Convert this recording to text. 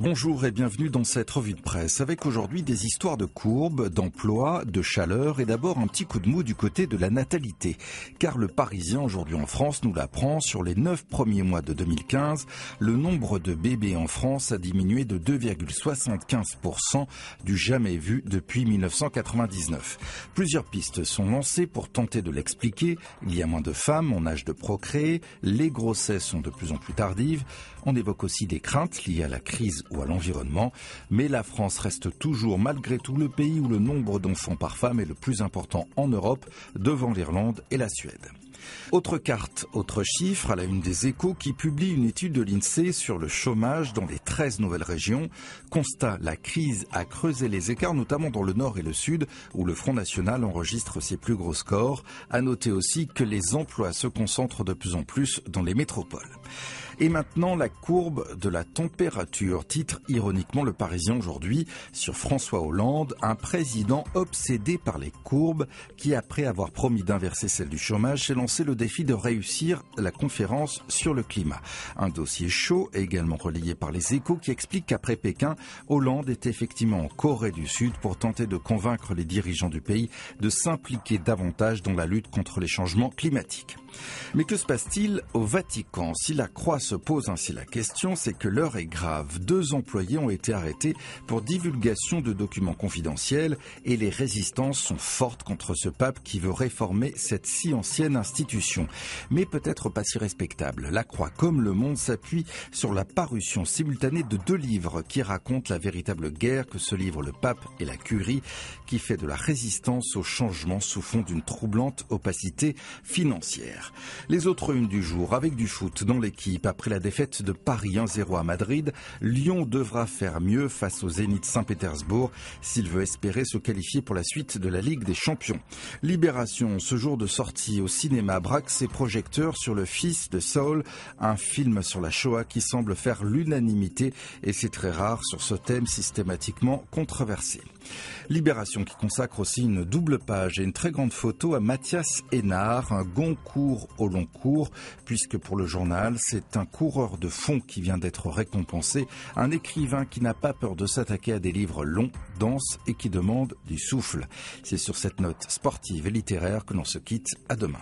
Bonjour et bienvenue dans cette revue de presse avec aujourd'hui des histoires de courbes, d'emploi, de chaleur et d'abord un petit coup de mou du côté de la natalité. Car le Parisien aujourd'hui en France nous l'apprend, sur les 9 premiers mois de 2015, le nombre de bébés en France a diminué de 2,75% du jamais vu depuis 1999. Plusieurs pistes sont lancées pour tenter de l'expliquer. Il y a moins de femmes en âge de procréer, les grossesses sont de plus en plus tardives. On évoque aussi des craintes liées à la crise ou à l'environnement, mais la France reste toujours malgré tout le pays où le nombre d'enfants par femme est le plus important en Europe, devant l'Irlande et la Suède. Autre carte, autre chiffre à la une des Échos qui publie une étude de l'INSEE sur le chômage dans les 13 nouvelles régions. Constat, la crise a creusé les écarts, notamment dans le nord et le sud, où le Front National enregistre ses plus gros scores. À noter aussi que les emplois se concentrent de plus en plus dans les métropoles. Et maintenant, la courbe de la température, titre ironiquement le Parisien aujourd'hui sur François Hollande, un président obsédé par les courbes qui, après avoir promis d'inverser celle du chômage, s'est lancé le défi de réussir la conférence sur le climat. Un dossier chaud, également relayé par les Échos, qui explique qu'après Pékin, Hollande est effectivement en Corée du Sud pour tenter de convaincre les dirigeants du pays de s'impliquer davantage dans la lutte contre les changements climatiques. Mais que se passe-t-il au Vatican? Si la Croix se pose ainsi la question, c'est que l'heure est grave. 2 employés ont été arrêtés pour divulgation de documents confidentiels et les résistances sont fortes contre ce pape qui veut réformer cette si ancienne institution. Mais peut-être pas si respectable. La Croix, comme Le Monde, s'appuie sur la parution simultanée de 2 livres qui racontent la véritable guerre que se livrent le pape et la curie, qui fait de la résistance au changement sous fond d'une troublante opacité financière. Les autres unes du jour, avec du foot dans l'équipe. Après la défaite de Paris 1-0 à Madrid, Lyon devra faire mieux face au Zénith Saint-Pétersbourg s'il veut espérer se qualifier pour la suite de la Ligue des Champions. Libération, ce jour de sortie au cinéma, braque ses projecteurs sur Le Fils de Saul, un film sur la Shoah qui semble faire l'unanimité, et c'est très rare sur ce thème systématiquement controversé. Libération qui consacre aussi une double page et une très grande photo à Mathias Hénard, un Goncourt au long cours, puisque pour le journal, c'est un coureur de fond qui vient d'être récompensé, un écrivain qui n'a pas peur de s'attaquer à des livres longs, denses et qui demandent du souffle. C'est sur cette note sportive et littéraire que l'on se quitte. À demain.